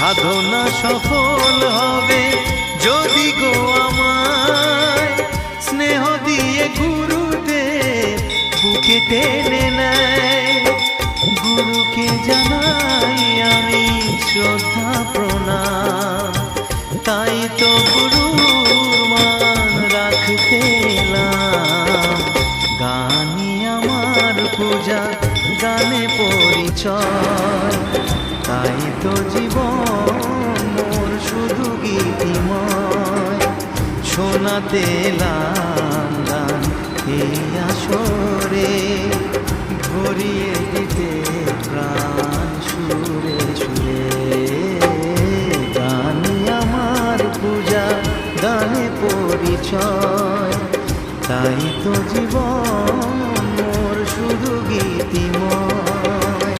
সাধনা সফল হবে যদি গো আমায় স্নেহ দিয়ে গুরুদেব বুকে টেনে নেয়। গুরুকে জানাই আমি শ্রদ্ধা প্রণাম, তাই তো গুরুর মান রাখতে এলাম। গানই আমার পূজা, গানে পরিচয়, তাই তো জীবন মোর শুধু গীতিময়। শোনাতে এলাম গান এই আসরে, ভরিয়ে